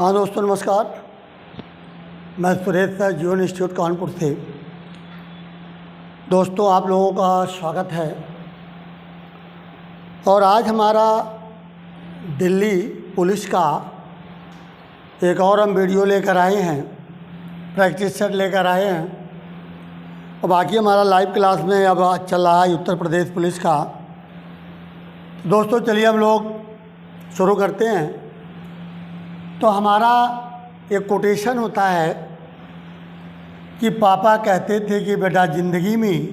हाँ दोस्तों नमस्कार। मैं सुरेश सर जीवन इंस्टीट्यूट कानपुर से। दोस्तों आप लोगों का स्वागत है। और आज हमारा दिल्ली पुलिस का एक और हम वीडियो लेकर आए हैं, प्रैक्टिस सेट लेकर आए हैं। और बाकी हमारा लाइव क्लास में अब चल रहा है उत्तर प्रदेश पुलिस का। दोस्तों चलिए हम लोग शुरू करते हैं। तो हमारा एक कोटेशन होता है कि पापा कहते थे कि बेटा ज़िंदगी में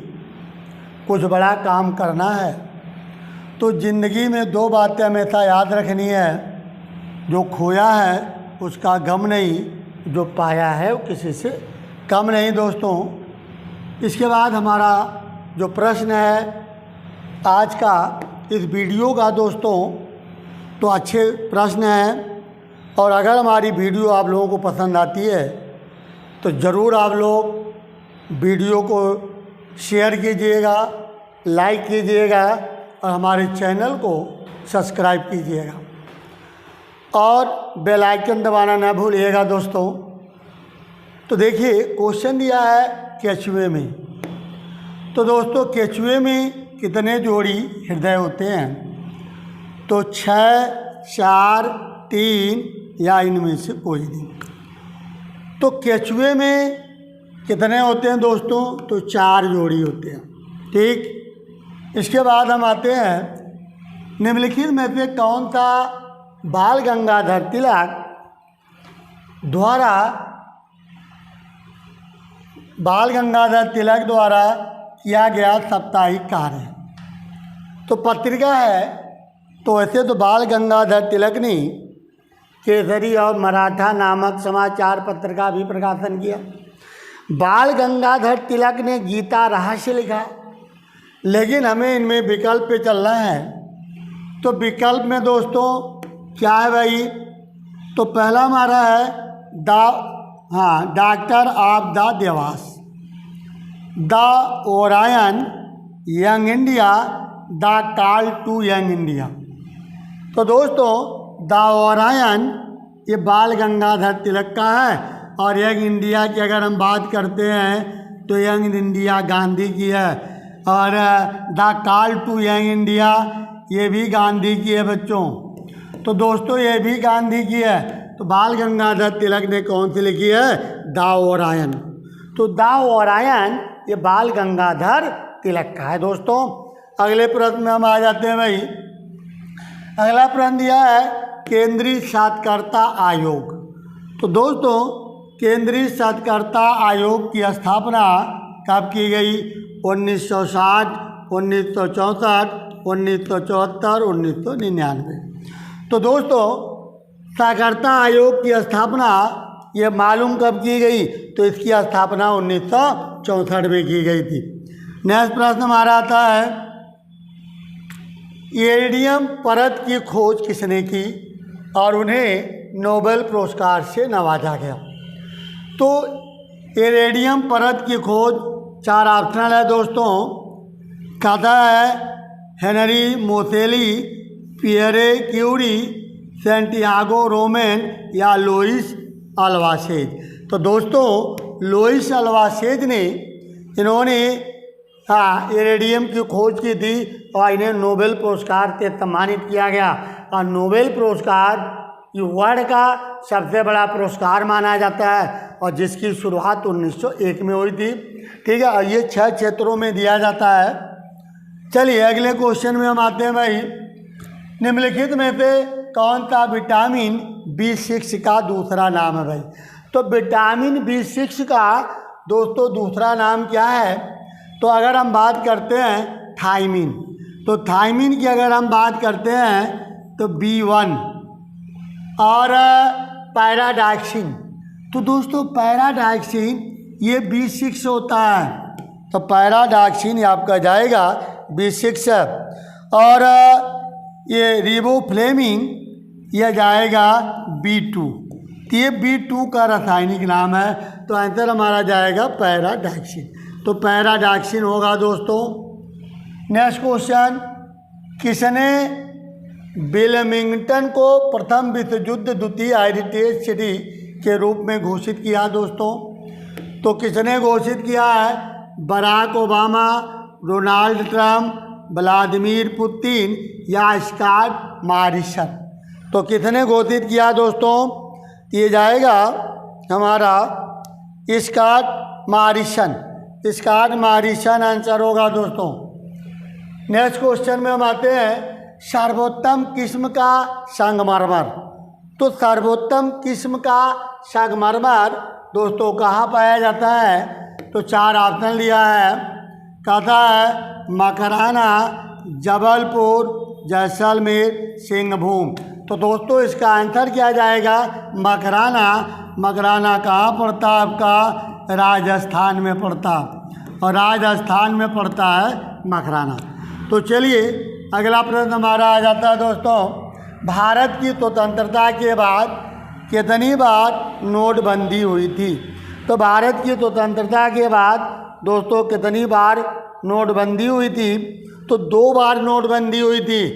कुछ बड़ा काम करना है तो ज़िंदगी में दो बातें हमेशा याद रखनी है, जो खोया है उसका गम नहीं, जो पाया है वो किसी से कम नहीं। दोस्तों इसके बाद हमारा जो प्रश्न है आज का इस वीडियो का, दोस्तों तो अच्छे प्रश्न हैं। और अगर हमारी वीडियो आप लोगों को पसंद आती है तो ज़रूर आप लोग वीडियो को शेयर कीजिएगा, लाइक कीजिएगा और हमारे चैनल को सब्सक्राइब कीजिएगा और बेल आइकन दबाना ना भूलिएगा। दोस्तों तो देखिए क्वेश्चन दिया है केचुए में। तो दोस्तों केचुए में कितने जोड़ी हृदय होते हैं? तो 6, 4, 3 या इनमें से कोई नहीं। तो केचुए में कितने होते हैं दोस्तों? तो 4 जोड़ी होते हैं। ठीक, इसके बाद हम आते हैं निम्नलिखित में से कौन सा बाल गंगाधर तिलक द्वारा किया गया साप्ताहिक कार्य है? तो पत्रिका है। तो ऐसे तो बाल गंगाधर तिलक ने केसरी और मराठा नामक समाचार पत्र का भी प्रकाशन किया। बाल गंगाधर तिलक ने गीता रहस्य लिखा। लेकिन हमें इनमें विकल्प पे चलना है। तो विकल्प में दोस्तों क्या है भाई? तो पहला हमारा है doctor of the Dewas, the Orion, young India, the call to young India. तो दोस्तों द ओरायन ये बाल गंगाधर तिलक का है और यंग इंडिया की अगर हम बात करते हैं तो यंग इंडिया गांधी की है। और the call to young India ये भी गांधी की है बच्चों। तो दोस्तों ये भी गांधी की है। तो बाल गंगाधर तिलक ने कौन सी लिखी है? The Orion. तो द ओरायन ये बाल गंगाधर तिलक का है। दोस्तों अगले प्रश्न में हम आ जाते हैं भाई। अगला प्रश्न दिया है केंद्रीय साक्षरता आयोग। तो दोस्तों केंद्रीय साक्षरता आयोग की स्थापना कब की गई? 1960, 1964, 1974, 1999। तो दोस्तों साक्षरता आयोग की स्थापना ये मालूम कब की गई? तो इसकी स्थापना 1964 में की गई थी। नेक्स्ट प्रश्न हमारा आता है इरेडियम परत की खोज किसने की और उन्हें नोबेल पुरस्कार से नवाजा गया? तो इरेडियम परत की खोज 4 ऑप्शनल है दोस्तों। कहता है Henry Moseley, Pierre Curie, Santiago Romain या लुइस अल्वासेज। तो दोस्तों लुइस अल्वासेज ने इन्होंने इरेडियम की खोज की थी और इन्हें नोबेल पुरस्कार से सम्मानित किया गया। और नोबेल पुरस्कार ये वर्ल्ड का सबसे बड़ा पुरस्कार माना जाता है और जिसकी शुरुआत 1901 में हुई थी। ठीक है, और ये 6 क्षेत्रों में दिया जाता है। चलिए अगले क्वेश्चन में हम आते हैं भाई। निम्नलिखित में से कौन सा विटामिन B6 का दूसरा नाम है भाई? तो विटामिन B6 का दोस्तों दूसरा नाम क्या है? तो अगर हम बात करते हैं थायमिन, तो थायमिन की अगर हम बात करते हैं तो B1। और पैराडाक्सिन, तो दोस्तों पैराडाक्सिन ये B6 होता है। तो पैराडाक्सिन ये आपका जाएगा B6। और ये रिबोफ्लेविन यह जाएगा B2। तो ये B2 का रासायनिक नाम है। तो आंसर हमारा जाएगा पैराडाक्सिन। तो पैराडाक्सिन होगा दोस्तों। नेक्स्ट क्वेश्चन, किसने विलियमिंगटन को प्रथम विश्व युद्ध द्वितीय हेरिटेज सिटी के रूप में घोषित किया दोस्तों? तो किसने घोषित किया है? Barack Obama, Donald Trump, Vladimir Putin या स्कॉट मॉरिसन? तो किसने घोषित किया दोस्तों? ये जाएगा हमारा Scott Morrison. Scott Morrison answer होगा दोस्तों। नेक्स्ट क्वेश्चन में हम आते हैं सर्वोत्तम किस्म का संगमरमर। तो सर्वोत्तम किस्म का संगमरमर दोस्तों कहाँ पाया जाता है? तो 4 ऑप्शन लिया है। कहता है मकराना, जबलपुर, जैसलमेर, सिंहभूम। तो दोस्तों इसका आंसर क्या जाएगा? मकराना। मकराना कहाँ पड़ता है? आपका राजस्थान में पड़ता है, और राजस्थान में पड़ता है मकराना। तो चलिए अगला प्रश्न हमारा आ जाता है दोस्तों, भारत की स्वतंत्रता के बाद कितनी बार नोटबंदी हुई थी? तो भारत की स्वतंत्रता के बाद दोस्तों कितनी बार नोटबंदी हुई थी? तो 2 बार नोटबंदी हुई थी।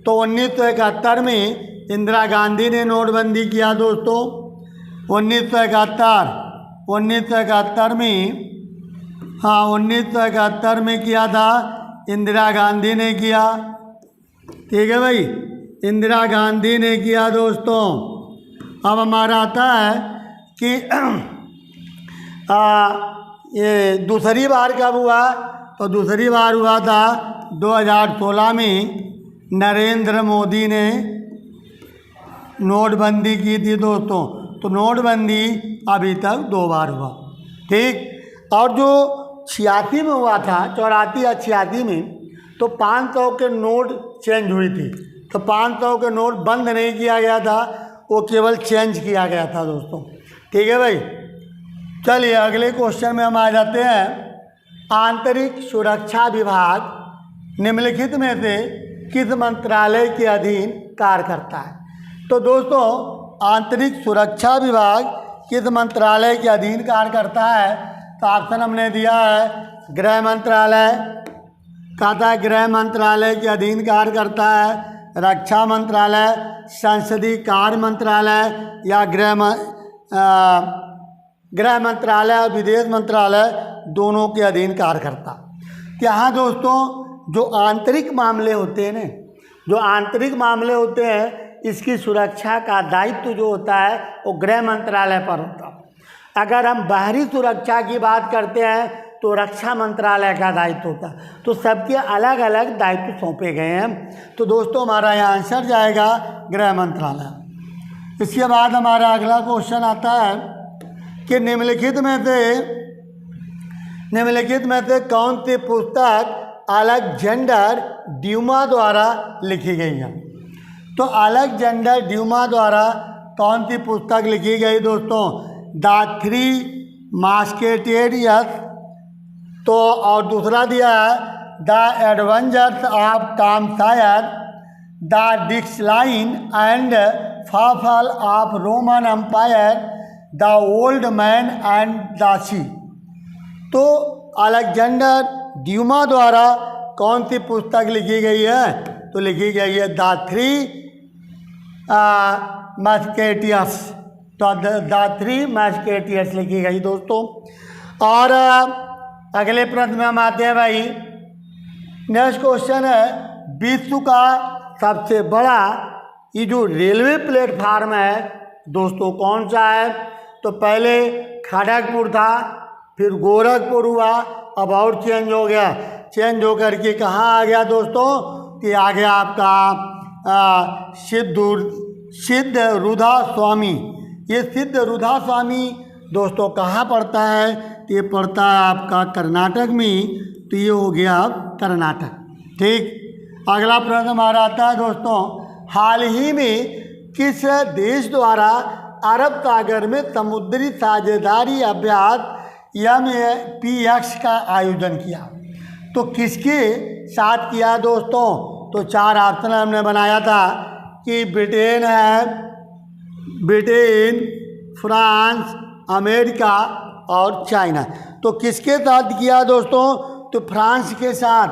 तो 1971 में इंदिरा गांधी ने नोटबंदी किया दोस्तों। 1971 में, हाँ 1971 में किया था, इंदिरा गांधी ने किया। ठीक है भाई, इंदिरा गांधी ने किया दोस्तों। अब हमारा आता है कि ये दूसरी बार कब हुआ? तो दूसरी बार हुआ था 2016 में, नरेंद्र मोदी ने नोटबंदी की थी दोस्तों। तो नोटबंदी अभी तक 2 बार हुआ। ठीक, और जो 86 में हुआ था, 84 या 86 में, तो 500 के नोट चेंज हुई थी। तो 500 के नोट बंद नहीं किया गया था, वो केवल चेंज किया गया था दोस्तों। ठीक है भाई, चलिए अगले क्वेश्चन में हम आ जाते हैं। आंतरिक सुरक्षा विभाग निम्नलिखित में से किस मंत्रालय के अधीन कार्य करता है? तो दोस्तों आंतरिक सुरक्षा विभाग किस मंत्रालय के अधीन कार्य करता है? तो ऑप्शन हमने दिया है गृह मंत्रालय, कहता है गृह मंत्रालय के अधीन कार्य करता है, रक्षा मंत्रालय, संसदीय कार्य मंत्रालय या गृह मंत्रालय और विदेश मंत्रालय दोनों के अधीन कार्य करता। यहाँ दोस्तों जो आंतरिक मामले होते हैं ना, जो आंतरिक मामले होते हैं, इसकी सुरक्षा का दायित्व जो होता है वो गृह मंत्रालय पर होता है। अगर हम बाहरी सुरक्षा की बात करते हैं तो रक्षा मंत्रालय का दायित्व होता है। तो सबके अलग अलग दायित्व सौंपे गए हैं। तो दोस्तों हमारा यहाँ आंसर जाएगा गृह मंत्रालय। इसके बाद हमारा अगला क्वेश्चन आता है कि निम्नलिखित में से कौन सी पुस्तक अलेक्जेंडर ड्यूमा द्वारा लिखी गई है? तो अलेक्जेंडर ड्यूमा द्वारा कौन सी पुस्तक लिखी गई दोस्तों? The 3 musketeers. तो और दूसरा दिया है the adventures of Tom Sawyer, the decline and fall of Roman Empire, the old man and the sea. तो अलेक्जेंडर ड्यूमा द्वारा कौन सी पुस्तक लिखी गई है? तो लिखी गई है द 3 मस्केटियर्स। तो द 3 मस्केटियर्स लिखी गई दोस्तों। और अगले प्रश्न में हम आते हैं भाई। नेक्स्ट क्वेश्चन है, विश्व का सबसे बड़ा ये जो रेलवे प्लेटफार्म है दोस्तों कौन सा है? तो पहले खड़गपुर था, फिर गोरखपुर हुआ, अब और चेंज हो गया। चेंज होकर के कहाँ आ गया दोस्तों? कि आ गया आपका सिद्ध रूधा स्वामी। ये सिद्ध रूधा स्वामी दोस्तों कहाँ पड़ता है? तो ये पड़ता है आपका कर्नाटक में। तो ये हो गया कर्नाटक। ठीक, अगला प्रश्न हमारा आता है दोस्तों, हाल ही में किस देश द्वारा अरब सागर में समुद्री साझेदारी अभ्यास MPX का आयोजन किया? तो किसके साथ किया दोस्तों? तो 4 ऑप्शन हमने बनाया था कि ब्रिटेन है, ब्रिटेन, फ्रांस, अमेरिका और चाइना। तो किसके साथ किया दोस्तों? तो फ्रांस के साथ।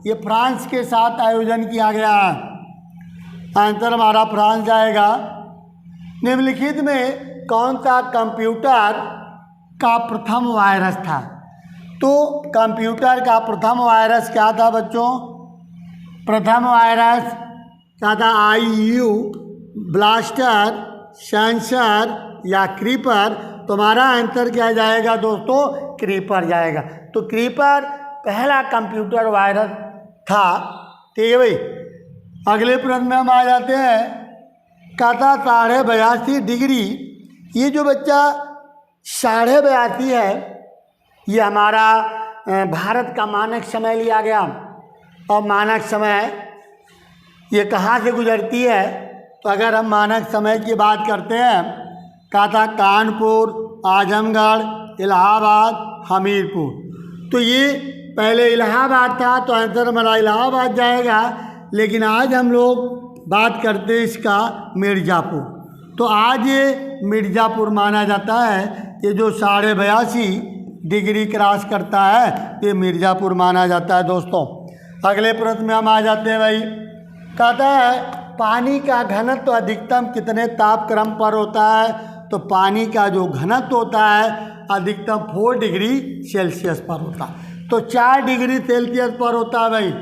ये फ्रांस के साथ आयोजन किया गया है। आंसर हमारा फ्रांस जाएगा। निम्नलिखित में कौन सा कंप्यूटर का प्रथम वायरस था? तो कंप्यूटर का प्रथम वायरस क्या था बच्चों? प्रथम वायरस क्या था? IU, ब्लास्टर, सेंसर या क्रीपर? तुम्हारा आंसर क्या जाएगा दोस्तों? क्रीपर जाएगा। तो क्रीपर पहला कंप्यूटर वायरस था। ठीक है भाई। अगले प्रश्न में हम आ जाते हैं। कहता 82.5 डिग्री। ये जो बच्चा 82.5 है, ये हमारा भारत का मानक समय लिया गया। और मानक समय ये कहाँ से गुजरती है? तो अगर हम मानक समय की बात करते हैं, कहता कानपुर, आजमगढ़, इलाहाबाद, हमीरपुर। तो ये पहले इलाहाबाद था, तो आंसर हमारा इलाहाबाद जाएगा। लेकिन आज हम लोग बात करते हैं इसका मिर्ज़ापुर। तो आज ये मिर्ज़ापुर माना जाता है। ये जो 82.5 डिग्री क्रॉस करता है, ये मिर्ज़ापुर माना जाता है दोस्तों। अगले प्रश्न में हम आ जाते हैं भाई। कहता है पानी का घनत्व अधिकतम कितने तापक्रम पर होता है? तो पानी का जो घनत्व होता है अधिकतम 4 डिग्री सेल्सियस पर होता है। तो 4 डिग्री सेल्सियस पर होता है भाई।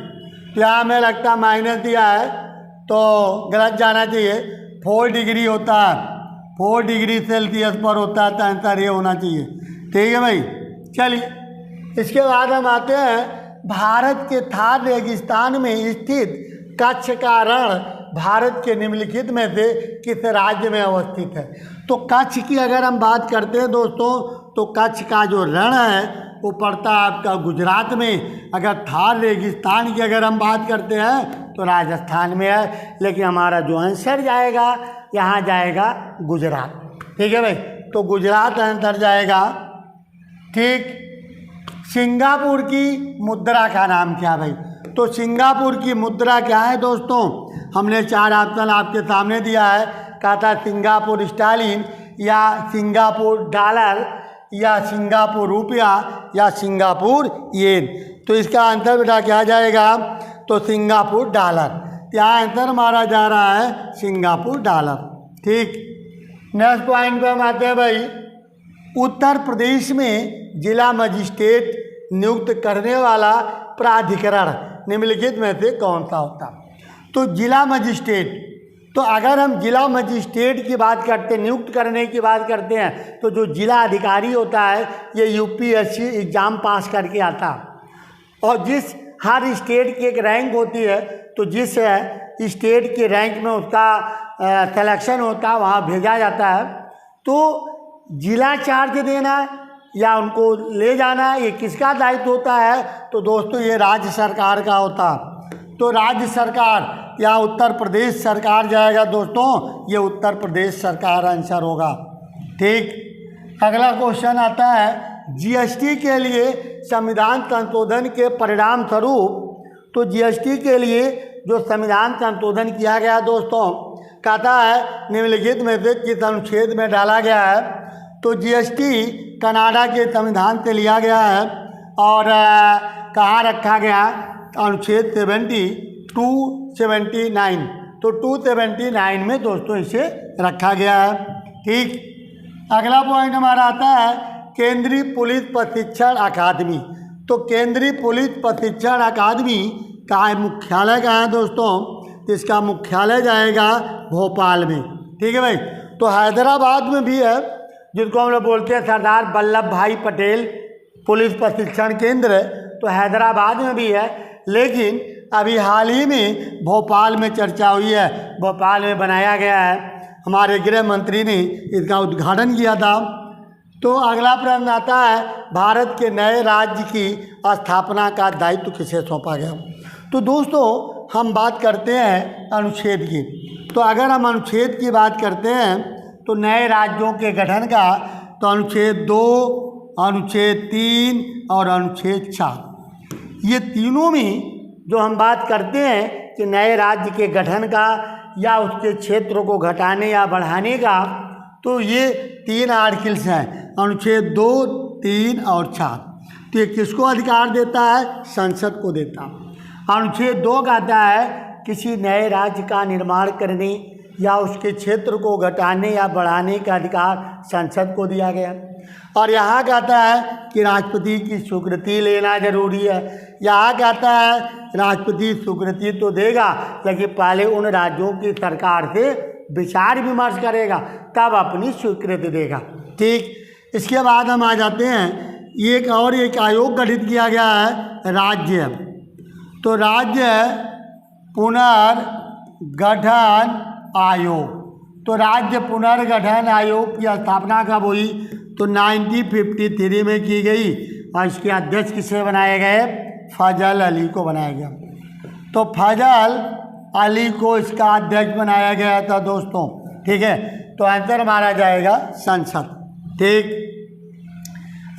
यहाँ हमें लगता है माइनस दिया है, तो गलत जाना चाहिए। 4 डिग्री होता है, 4 डिग्री सेल्सियस पर होता है, तो आंसर ये होना चाहिए। ठीक है भाई। चलिए, इसके बाद हम आते हैं भारत के थार रेगिस्तान में स्थित कच्छ का रण भारत के निम्नलिखित में से किस राज्य में अवस्थित है? तो कच्छ की अगर हम बात करते हैं दोस्तों, तो कच्छ का जो रण है वो पड़ता है आपका गुजरात में। अगर थार रेगिस्तान की अगर हम बात करते हैं तो राजस्थान में है। लेकिन हमारा जो आंसर जाएगा यहाँ जाएगा गुजरात। ठीक है भाई। तो गुजरात आंसर जाएगा। ठीक। सिंगापुर की मुद्रा का नाम क्या भाई? तो सिंगापुर की मुद्रा क्या है दोस्तों? हमने 4 ऑप्शन आपके सामने दिया है। कहा था सिंगापुर स्टालिन, या सिंगापुर डॉलर, या सिंगापुर रुपया, या सिंगापुर येन। तो इसका आंसर बेटा क्या जाएगा? तो सिंगापुर डॉलर। यहाँ आंसर हमारा जा रहा है सिंगापुर डॉलर। ठीक। नेक्स्ट पॉइंट पे हम आते हैं भाई। उत्तर प्रदेश में जिला मजिस्ट्रेट नियुक्त करने वाला प्राधिकरण निम्नलिखित में से कौन सा होता? तो जिला मजिस्ट्रेट, तो अगर हम जिला मजिस्ट्रेट की बात करते हैं, नियुक्त करने की बात करते हैं, तो जो जिला अधिकारी होता है ये UPSC एग्ज़ाम पास करके आता। और जिस हर स्टेट की एक रैंक होती है, तो जिस स्टेट की रैंक में उसका सिलेक्शन होता है वहाँ भेजा जाता है। तो जिला चार्ज देना या उनको ले जाना, ये किसका दायित्व होता है? तो दोस्तों ये राज्य सरकार का होता। तो राज्य सरकार या उत्तर प्रदेश सरकार जाएगा दोस्तों। ये उत्तर प्रदेश सरकार आंसर होगा। ठीक। अगला क्वेश्चन आता है GST के लिए संविधान संशोधन के परिणाम स्वरूप। तो GST के लिए जो संविधान संशोधन किया गया दोस्तों, कहता है निम्नलिखित में से किस अनुच्छेद में डाला गया है? तो GST कनाडा के संविधान से लिया गया है। और कहाँ रखा गया? अनुच्छेद 279। तो 279 में दोस्तों इसे रखा गया है। ठीक। अगला पॉइंट हमारा आता है केंद्रीय पुलिस प्रशिक्षण अकादमी। तो केंद्रीय पुलिस प्रशिक्षण अकादमी का मुख्यालय कहाँ है दोस्तों? इसका मुख्यालय जाएगा भोपाल में। ठीक है भाई। तो हैदराबाद में भी है, जिसको हम लोग बोलते हैं सरदार वल्लभ भाई पटेल पुलिस प्रशिक्षण केंद्र, तो हैदराबाद में भी है। लेकिन अभी हाल ही में भोपाल में चर्चा हुई है, भोपाल में बनाया गया है। हमारे गृह मंत्री ने इसका उद्घाटन किया था। तो अगला प्रश्न आता है भारत के नए राज्य की स्थापना का दायित्व किसे सौंपा गया? तो दोस्तों हम बात करते हैं अनुच्छेद की। तो अगर हम अनुच्छेद की बात करते हैं तो नए राज्यों के गठन का, तो अनुच्छेद 2, अनुच्छेद 3 और अनुच्छेद 4, ये तीनों में जो हम बात करते हैं कि नए राज्य के गठन का या उसके क्षेत्र को घटाने या बढ़ाने का, तो ये 3 आर्टिकल्स हैं, अनुच्छेद 2, 3 और 4। तो ये किसको अधिकार देता है? संसद को देता है। अनुच्छेद 2 कहता है किसी नए राज्य का निर्माण करने या उसके क्षेत्र को घटाने या बढ़ाने का अधिकार संसद को दिया गया। और यहाँ कहता है कि राष्ट्रपति की स्वीकृति लेना जरूरी है। यहाँ कहता है राष्ट्रपति स्वीकृति तो देगा, लेकिन पहले उन राज्यों की सरकार से विचार विमर्श करेगा, तब अपनी स्वीकृति देगा। ठीक, इसके बाद हम आ जाते हैं, एक आयोग गठित किया गया है, राज्य। तो राज्य पुनर्गठन आयोग। तो राज्य पुनर्गठन आयोग की स्थापना कब हुई? तो 1953 में की गई, और इसके अध्यक्ष किसे बनाए गए? फजल अली को बनाया गया। तो फजल अली को इसका अध्यक्ष बनाया गया था दोस्तों। ठीक है, तो आंसर माना जाएगा संसद। ठीक,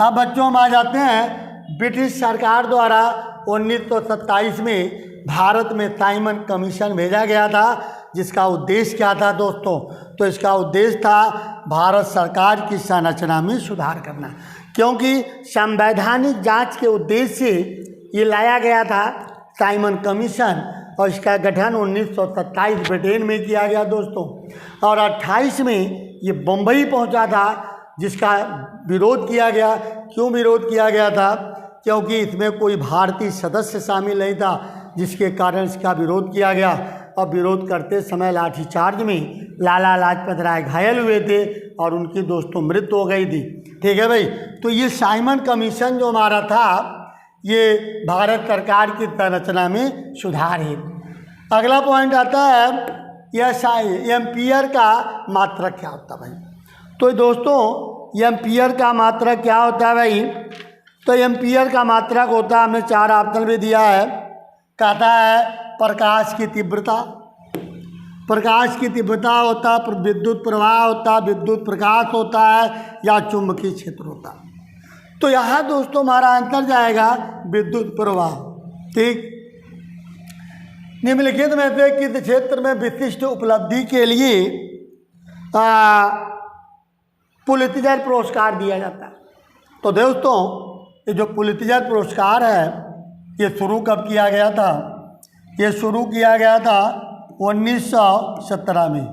अब बच्चों हम आ जाते हैं, ब्रिटिश सरकार द्वारा 1927 में भारत में साइमन कमीशन भेजा गया था, जिसका उद्देश्य क्या था दोस्तों? तो इसका उद्देश्य था भारत सरकार की संरचना में सुधार करना, क्योंकि संवैधानिक जांच के उद्देश्य से ये लाया गया था साइमन कमीशन, और इसका गठन 1927 ब्रिटेन में किया गया दोस्तों। और 28 में ये बम्बई पहुंचा था, जिसका विरोध किया गया। क्यों विरोध किया गया था? क्योंकि इसमें कोई भारतीय सदस्य शामिल नहीं था, जिसके कारण इसका विरोध किया गया। और विरोध करते समय लाठीचार्ज में लाला लाजपत राय घायल हुए थे और उनकी दोस्तों मृत्यु हो गई थी। ठीक है भाई, तो ये साइमन कमीशन जो हमारा था, ये भारत सरकार की संरचना में सुधार है। अगला पॉइंट आता है, यह एम्पियर का मात्रक क्या होता है भाई? तो दोस्तों एम्पियर का मात्रक क्या होता है भाई? तो एम्पियर का मात्रक होता है, हमने 4 ऑप्शन भी दिया है। कहता है प्रकाश की तीव्रता, प्रकाश की तीव्रता होता है, विद्युत प्रवाह होता है, विद्युत प्रकाश होता है, या चुंबकीय क्षेत्र होता है। तो यहाँ दोस्तों हमारा आंसर जाएगा विद्युत प्रवाह। ठीक, निम्नलिखित में से किस क्षेत्र में विशिष्ट उपलब्धि के लिए पुलित्जर पुरस्कार दिया जाता है? तो दोस्तों ये जो पुलित्जर पुरस्कार है, ये शुरू कब किया गया था? ये शुरू किया गया था 1917 में।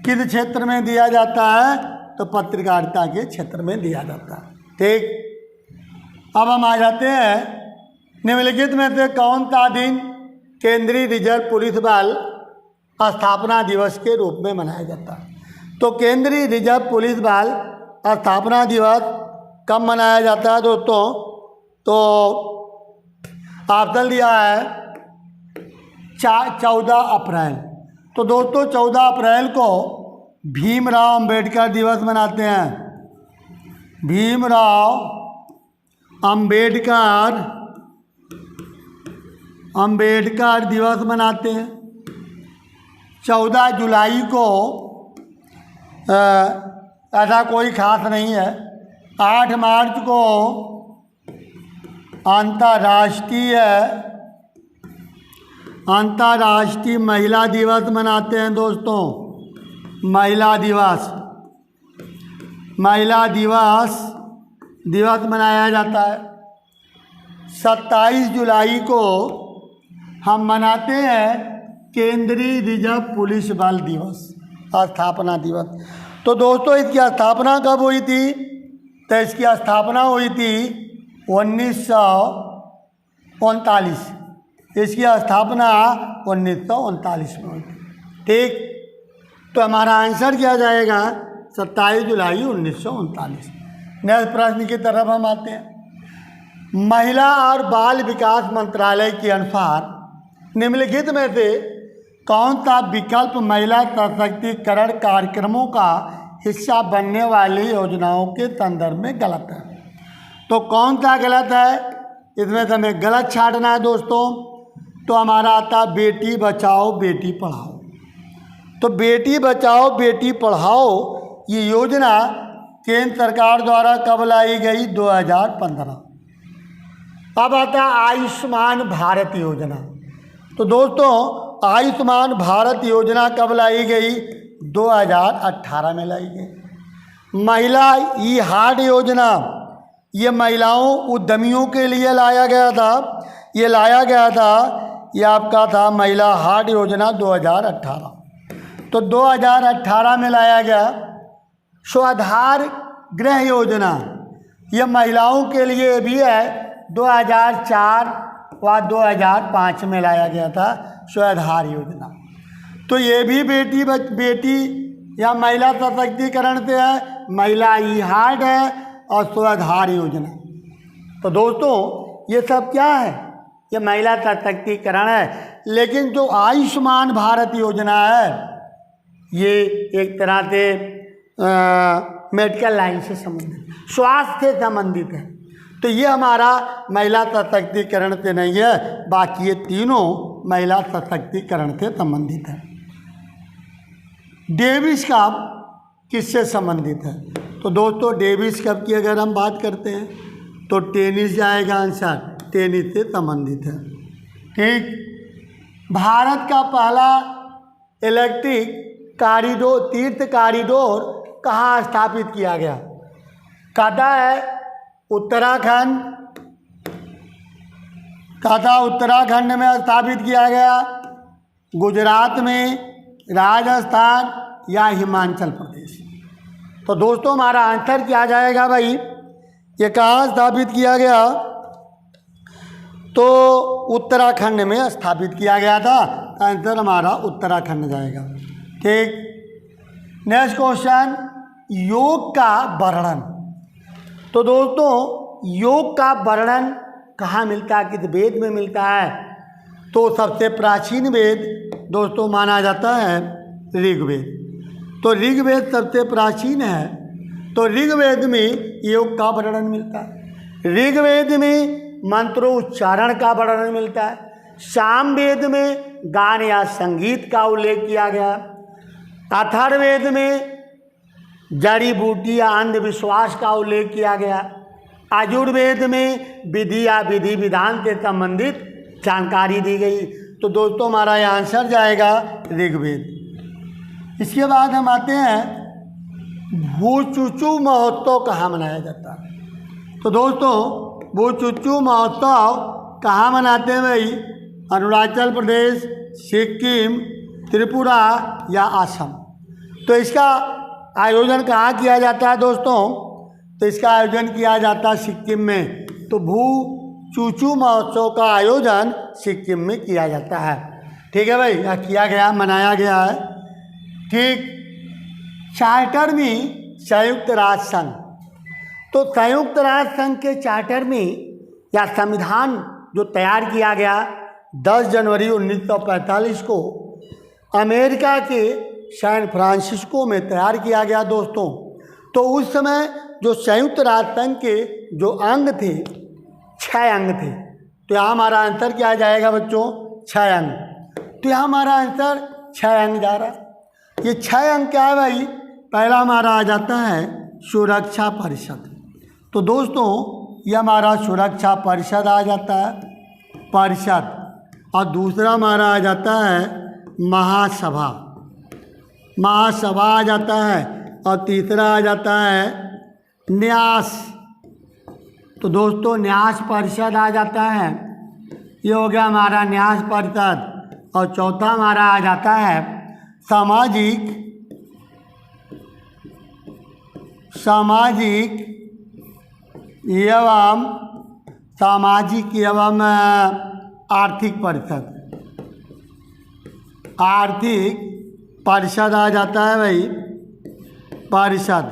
किस क्षेत्र में दिया जाता है? तो पत्रकारिता के क्षेत्र में दिया जाता है। ठीक, अब हम आ जाते हैं, निम्नलिखित में से कौन सा दिन केंद्रीय रिजर्व पुलिस बल स्थापना दिवस के रूप में मनाया जाता है? तो केंद्रीय रिजर्व पुलिस बल स्थापना दिवस कब मनाया जाता है दोस्तों? तो ऑप्शन दिया है 14 अप्रैल। तो दोस्तों 14 अप्रैल को भीमराव अंबेडकर दिवस मनाते हैं। भीमराव अंबेडकर दिवस मनाते हैं। 14 जुलाई को ऐसा कोई खास नहीं है। 8 मार्च को अंतर्राष्ट्रीय महिला दिवस मनाते हैं दोस्तों। महिला दिवस मनाया जाता है। 27 जुलाई को हम मनाते हैं केंद्रीय रिजर्व पुलिस बल दिवस, स्थापना दिवस। तो दोस्तों इसकी स्थापना कब हुई थी? तो इसकी स्थापना हुई थी 1939। इसकी स्थापना 1939 में हुई थी। ठीक, तो हमारा आंसर क्या जाएगा? 27 जुलाई 1939। नेक्स्ट प्रश्न की तरफ हम आते हैं। महिला और बाल विकास मंत्रालय के अनुसार निम्नलिखित में से कौन सा विकल्प महिला सशक्तिकरण कार्यक्रमों का हिस्सा बनने वाली योजनाओं के संदर्भ में गलत है? तो कौन सा गलत है? इसमें से हमें गलत छांटना है दोस्तों। तो हमारा आता है बेटी बचाओ बेटी पढ़ाओ। तो बेटी बचाओ बेटी पढ़ाओ ये योजना केंद्र सरकार द्वारा कब लाई गई? 2015। अब आता है आयुष्मान भारत योजना। तो दोस्तों आयुष्मान भारत योजना कब लाई गई? 2018 में लाई गई। महिला ई हार्ट योजना ये महिलाओं उद्यमियों के लिए लाया गया था। ये आपका था महिला हार्ट योजना 2018। तो 2018 में लाया गया स्वाधार गृह योजना, ये महिलाओं के लिए भी है। 2004 व 2005 में लाया गया था स्वाधार योजना। तो ये भी बेटी या महिला सशक्तिकरण से है, महिला ई हार्ट है और स्वाधार योजना। तो दोस्तों ये सब क्या है, ये महिला सशक्तिकरण है। लेकिन जो आयुष्मान भारत योजना है ये एक तरह से मेडिकल लाइन से संबंधित, स्वास्थ्य से संबंधित है। तो ये हमारा महिला सशक्तिकरण से नहीं है, बाकी ये तीनों महिला सशक्तिकरण से संबंधित है। डेविस कप किससे संबंधित है? तो दोस्तों डेविस कप की अगर हम बात करते हैं तो टेनिस जाएगा आंसर, टेनिस से संबंधित है। ठीक, भारत का पहला इलेक्ट्रिक कॉरिडोर, तीर्थ कॉरिडोर कहाँ स्थापित किया गया? कहता है उत्तराखंड, कहता उत्तराखंड में स्थापित किया गया, गुजरात में, राजस्थान या हिमाचल प्रदेश। तो दोस्तों हमारा आंसर क्या जाएगा भाई, ये कहाँ स्थापित किया गया? तो उत्तराखंड में स्थापित किया गया था, आंसर हमारा उत्तराखंड जाएगा। ठीक, नेक्स्ट क्वेश्चन, योग का वर्णन। तो दोस्तों योग का वर्णन कहाँ मिलता है, किस वेद में मिलता है? तो सबसे प्राचीन वेद दोस्तों माना जाता है ऋग्वेद। तो ऋग्वेद सबसे प्राचीन है, तो ऋग्वेद में योग का वर्णन मिलता है। ऋग्वेद में मंत्रोच्चारण का वर्णन मिलता है। सामवेद में गान या संगीत का उल्लेख किया गया। अथर्ववेद में जड़ी बूटी या अंधविश्वास का उल्लेख किया गया। आयुर्वेद में विधि या विधि विधान से संबंधित जानकारी दी गई। तो दोस्तों हमारा यह आंसर जाएगा ऋग्वेद। इसके बाद हम आते हैं भूचुचु महोत्सव कहाँ मनाया जाता है? तो दोस्तों भूचुचु महोत्सव कहाँ मनाते हैं भाई? अरुणाचल प्रदेश, सिक्किम, त्रिपुरा या असम। तो इसका आयोजन कहाँ किया जाता है दोस्तों? तो इसका आयोजन किया जाता है सिक्किम में। तो भूचुचु महोत्सव का आयोजन सिक्किम में किया जाता है। ठीक है भाई, यह किया गया, मनाया गया है। ठीक, चार्टर में संयुक्त राष्ट्र संघ। तो संयुक्त राष्ट्र संघ के चार्टर में या संविधान जो तैयार किया गया 10 जनवरी 1945 को अमेरिका के सैन फ्रांसिस्को में तैयार किया गया दोस्तों। तो उस समय जो संयुक्त राष्ट्र संघ के जो अंग थे 6 अंग थे। तो यहाँ हमारा आंसर क्या जाएगा बच्चों? 6 अंग। तो यहाँ हमारा आंसर 6 अंग जा रहा। ये 6 अंग क्या है भाई? पहला हमारा आ जाता है सुरक्षा परिषद। तो दोस्तों ये हमारा सुरक्षा परिषद आ जाता है, परिषद। और दूसरा हमारा आ जाता है महासभा, महासभा आ जाता है। और तीसरा आ जाता है न्यास। तो दोस्तों न्यास परिषद आ जाता है, ये हो गया हमारा न्यास परिषद। और चौथा हमारा आ जाता है सामाजिक एवं आर्थिक परिषद, आर्थिक परिषद आ जाता है भाई, परिषद,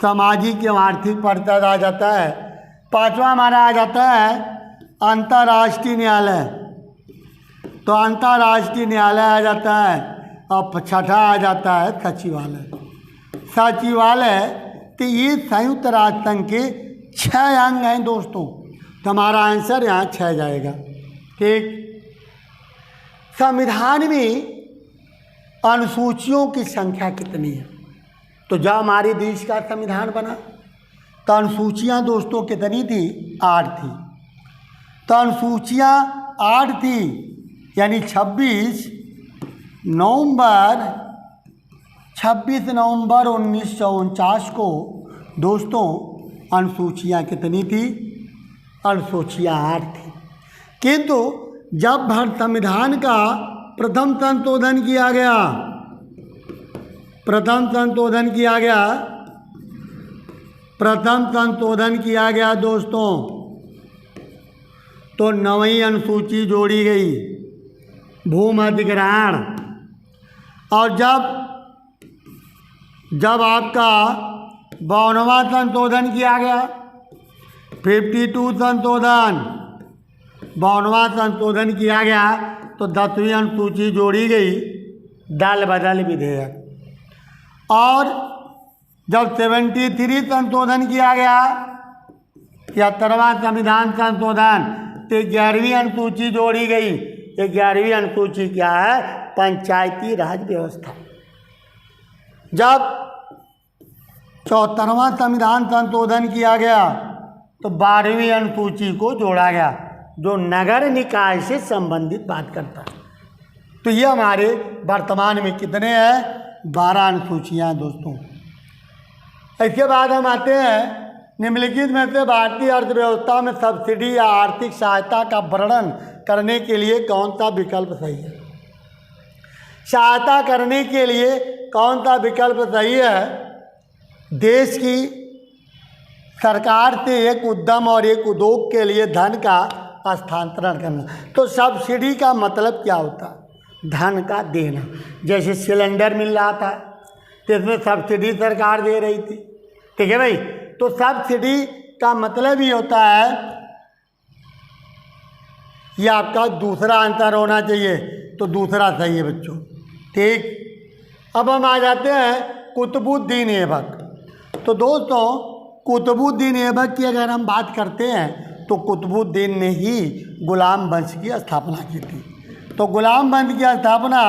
सामाजिक एवं आर्थिक परिषद आ जाता है। पांचवा हमारा आ जाता है अंतर्राष्ट्रीय न्यायालय। तो अंतर्राष्ट्रीय न्यायालय आ जाता है। और छठा आ जाता है सचिवालय, सचिवालय। तो ये संयुक्त राष्ट्र संघ के 6 अंग हैं दोस्तों। तो हमारा आंसर यहाँ 6 जाएगा। ठीक, संविधान में अनुसूचियों की संख्या कितनी है? तो जब हमारे देश का संविधान बना तो अनुसूचियाँ दोस्तों कितनी थी? 8 थी। तो अनुसूचियाँ 8 थी, यानी 26 नवंबर 1949 को दोस्तों अनुसूचियाँ कितनी थी? अनुसूचियाँ 8 थी। किंतु जब भारत संविधान का प्रथम संशोधन किया गया, प्रथम संशोधन किया गया दोस्तों, तो 9वीं अनुसूची जोड़ी गई, भूमधिग्रहण। और जब आपका 52वां संशोधन किया गया, 52 संशोधन, 52वां संशोधन किया गया, तो 10वीं अनुसूची जोड़ी गई, दल बदल विधेयक। और जब 73 संशोधन किया गया, 73वां संविधान संशोधन, तो 11वीं अनुसूची जोड़ी गई। 11वीं अनुसूची क्या है? पंचायती राज व्यवस्था। जब 74वां संविधान संशोधन किया गया, तो 12वीं अनुसूची को जोड़ा गया, जो नगर निकाय से संबंधित बात करता है। तो ये हमारे वर्तमान में कितने हैं? 12 अनुसूचियाँ दोस्तों। इसके बाद हम आते हैं, निम्नलिखित में से भारतीय अर्थव्यवस्था में सब्सिडी या आर्थिक सहायता का वर्णन करने के लिए कौन सा विकल्प सही है? सहायता करने के लिए कौन सा विकल्प सही है? देश की सरकार से एक उद्यम और एक उद्योग के लिए धन का हस्तांतरण करना। तो सब्सिडी का मतलब क्या होता है? धन का देना। जैसे सिलेंडर मिल रहा था, तो इसमें सब्सिडी सरकार दे रही थी, ठीक है भाई। तो सब्सिडी का मतलब ही होता है, ये आपका दूसरा आंसर होना चाहिए, तो दूसरा सही है बच्चों, ठीक। अब हम आ जाते हैं कुतुबुद्दीन ऐबक। तो दोस्तों, कुतुबुद्दीन ऐबक की अगर हम बात करते हैं, तो कुतुबुद्दीन ने ही गुलाम वंश की स्थापना की थी। तो गुलाम वंश की स्थापना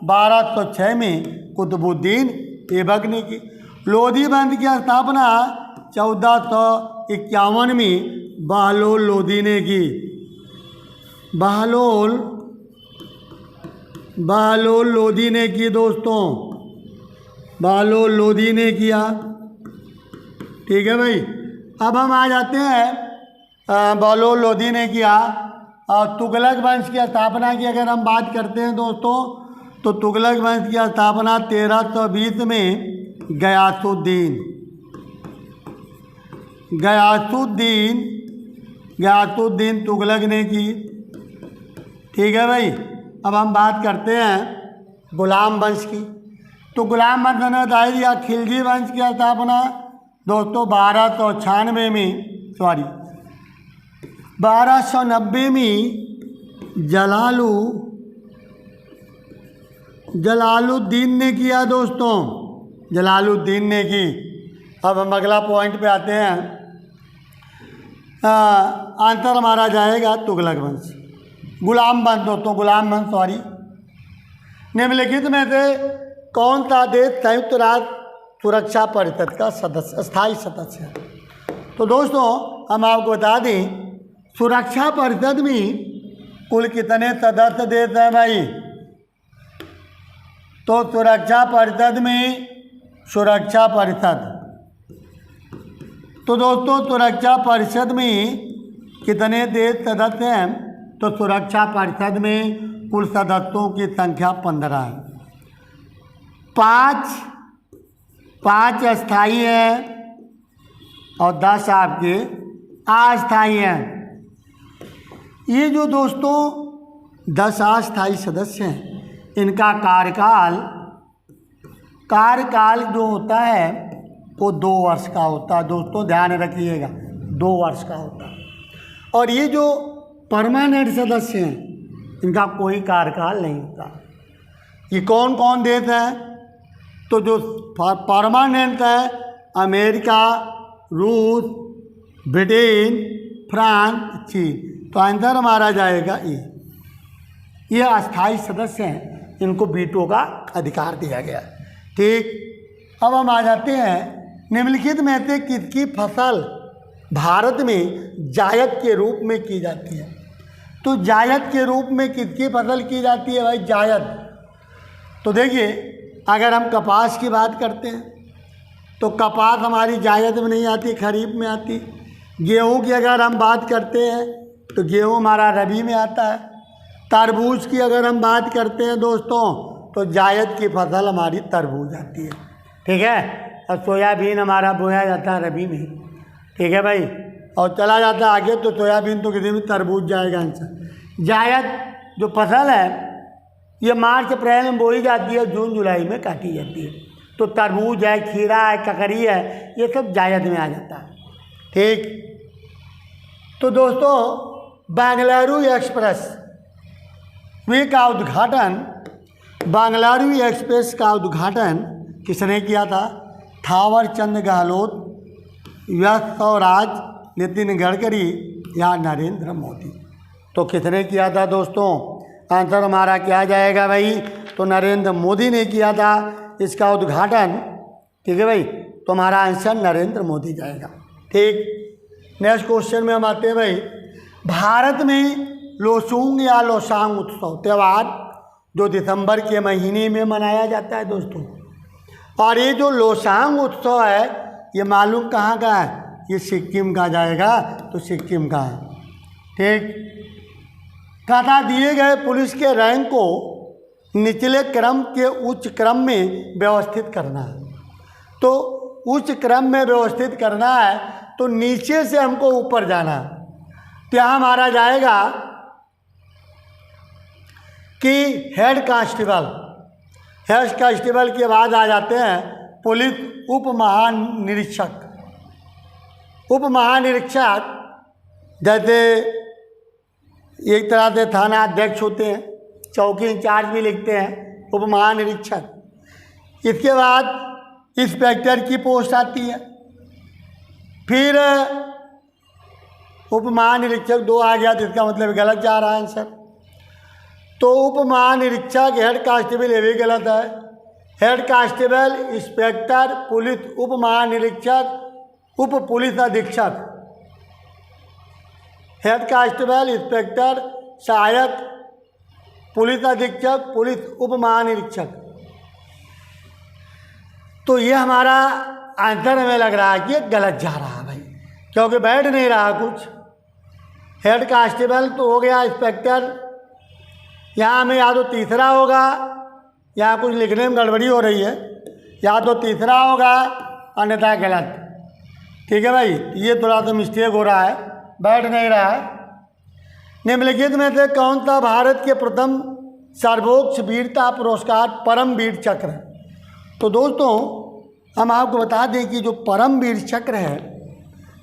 1206 में कुतुबुद्दीन ऐबक ने की। लोधी वंश की स्थापना 1451 में बहलोल लोधी ने की। बहलोल लोधी ने की दोस्तों, बहलोल लोधी ने किया, ठीक है भाई। अब हम आ जाते हैं, बहलोल लोधी ने किया। और तुगलक वंश की स्थापना की अगर हम बात करते हैं दोस्तों, तो तुगलक वंश की स्थापना 1320 में गयासुद्दीन तुगलक ने की, ठीक है भाई। अब हम बात करते हैं गुलाम वंश की। तो गुलाम वंश ने बताया दिया खिलजी वंश की स्थापना दोस्तों 1290 में जलालुद्दीन ने किया दोस्तों, जलालुद्दीन ने की। अब हम अगला पॉइंट पे आते हैं, आंसर हमारा जाएगा तुगलक वंश। गुलाम वंश दोस्तों, गुलाम वंश निम्नलिखित में से कौन सा देश संयुक्त राष्ट्र सुरक्षा परिषद का स्थायी सदस्य है? तो दोस्तों, हम आपको बता दें, सुरक्षा परिषद में कुल कितने सदस्य देश हैं भाई? तो सुरक्षा परिषद तो दोस्तों, सुरक्षा परिषद में कितने देश सदस्य हैं? तो सुरक्षा परिषद में कुल सदस्यों की संख्या 15 है। 5 अस्थायी हैं और 10 आपके अस्थायी हैं। ये जो दोस्तों 10 अस्थायी सदस्य हैं, इनका कार्यकाल जो होता है वो 2 वर्ष का होता है दोस्तों, ध्यान रखिएगा, 2 वर्ष का होता है। और ये जो परमानेंट सदस्य हैं, इनका कोई कार्यकाल नहीं होता। ये कौन कौन देश है? तो जो परमानेंट है, अमेरिका, रूस, ब्रिटेन, फ्रांस, चीन। तो आंसर हमारा जाएगा ये अस्थायी सदस्य हैं, इनको वीटो का अधिकार दिया गया, ठीक। अब हम आ जाते हैं, निम्नलिखित में से किसकी फसल भारत में जायद के रूप में की जाती है? तो जायद के रूप में किसकी फसल की जाती है भाई? जायद। तो देखिए, अगर हम कपास की बात करते हैं, तो कपास हमारी जायद में नहीं आती, खरीफ में आती। गेहूं की अगर हम बात करते हैं, तो गेहूं हमारा रबी में आता है। तरबूज की अगर हम बात करते हैं दोस्तों तो जायद की फसल हमारी तरबूज आती है, ठीक है। और सोयाबीन हमारा बोया जाता है रबी में, ठीक है भाई। और चला जाता है आगे तो सोयाबीन तो किसी में तरबूज जाएगा आंसर। जायद जो फसल है ये मार्च अप्रैल में बोई जाती है, जून जुलाई में काटी जाती है। तो तरबूज है, खीरा है, ककड़ी है, ये सब जायद में आ जाता है, ठीक। तो दोस्तों बेंगलुरु एक्सप्रेस वे का उद्घाटन, बेंगलुरु एक्सप्रेस का उद्घाटन किसने किया था? थावर चंद गहलोत, यश स्वराज, नितिन गडकरी या नरेंद्र मोदी। तो किसने किया था दोस्तों? आंसर हमारा क्या जाएगा भाई? तो नरेंद्र मोदी ने किया था इसका उद्घाटन, ठीक है भाई। तो हमारा आंसर नरेंद्र मोदी जाएगा, ठीक। नेक्स्ट क्वेश्चन में हम आते हैं भाई। भारत में लोसूंग या लोसांग उत्सव त्यौहार जो दिसंबर के महीने में मनाया जाता है दोस्तों, और ये जो लोसांग उत्सव है ये मालूम कहाँ का है? ये सिक्किम का जाएगा, तो सिक्किम का है, ठीक। तथा दिए गए पुलिस के रैंक को निचले क्रम के उच्च क्रम में व्यवस्थित करना है। तो उच्च क्रम में व्यवस्थित करना है तो नीचे से हमको ऊपर जाना है। तो यहाँ हमारा जाएगा कि हेड कांस्टेबल, हेड कांस्टेबल के बाद आ जाते हैं पुलिस उप महानिरीक्षक। उप महानिरीक्षक जैसे एक तरह से थाना अध्यक्ष होते हैं, चौकी इंचार्ज भी लिखते हैं, उप महानिरीक्षक। इसके बाद इंस्पेक्टर की पोस्ट आती है, फिर उप महानिरीक्षक 2 आ गया, तो इसका मतलब गलत जा रहा है आंसर। तो उप महानिरीक्षक, हेड कांस्टेबल, ये भी गलत है। हेड कांस्टेबल, इंस्पेक्टर, पुलिस उप महानिरीक्षक, उप पुलिस अधीक्षक, हेड कांस्टेबल, इंस्पेक्टर, सहायक पुलिस अधीक्षक, पुलिस उप महानिरीक्षक। तो ये हमारा आंसर हमें लग रहा है कि गलत जा रहा है भाई, क्योंकि बैठ नहीं रहा कुछ। हेड कांस्टेबल तो हो गया, इंस्पेक्टर यहाँ में या तो तीसरा होगा, यहाँ कुछ लिखने में गड़बड़ी हो रही है, या तो तीसरा होगा अन्यथा गलत, ठीक है भाई। ये थोड़ा सा मिस्टेक हो रहा है, बैठ नहीं रहा है। निम्नलिखित में से कौन सा भारत के प्रथम सर्वोच्च वीरता पुरस्कार परमवीर चक्र? तो दोस्तों हम आपको बता दें कि जो परमवीर चक्र है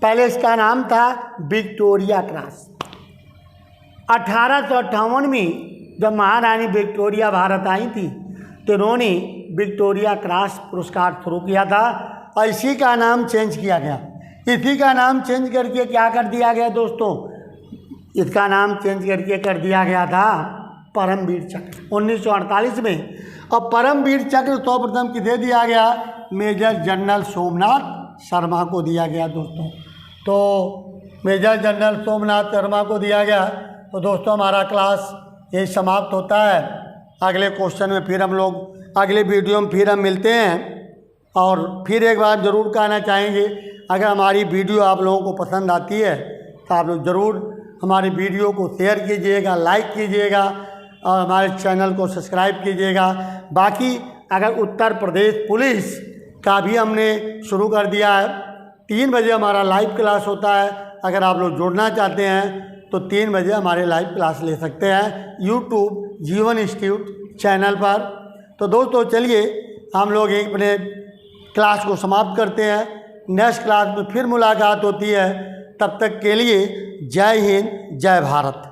पहले इसका नाम था विक्टोरिया क्रॉस। 1858 में जब महारानी विक्टोरिया भारत आई थी तो उन्होंने विक्टोरिया क्रॉस पुरस्कार शुरू किया था और इसी का नाम चेंज किया गया। इसी का नाम चेंज करके क्या कर दिया गया दोस्तों? इसका नाम चेंज करके कर दिया गया था परमवीर चक्र 1948 में। और परमवीर चक्र सर्वप्रथम किसे दिया गया? मेजर जनरल सोमनाथ शर्मा को दिया गया दोस्तों। तो मेजर जनरल सोमनाथ शर्मा को दिया गया। तो दोस्तों हमारा क्लास यही समाप्त होता है। अगले क्वेश्चन में फिर हम लोग, अगले वीडियो में फिर हम मिलते हैं। और फिर एक बार ज़रूर कहना चाहेंगे, अगर हमारी वीडियो आप लोगों को पसंद आती है तो आप लोग ज़रूर हमारी वीडियो को शेयर कीजिएगा, लाइक कीजिएगा और हमारे चैनल को सब्सक्राइब कीजिएगा। बाकी अगर उत्तर प्रदेश पुलिस का भी हमने शुरू कर दिया है, 3 बजे हमारा लाइव क्लास होता है। अगर आप लोग जुड़ना चाहते हैं तो 3 बजे हमारे लाइव क्लास ले सकते हैं यूट्यूब जीवन इंस्टीट्यूट चैनल पर। तो दोस्तों चलिए हम लोग एक अपने क्लास को समाप्त करते हैं। नेक्स्ट क्लास में फिर मुलाकात होती है। तब तक के लिए जय हिंद, जय भारत।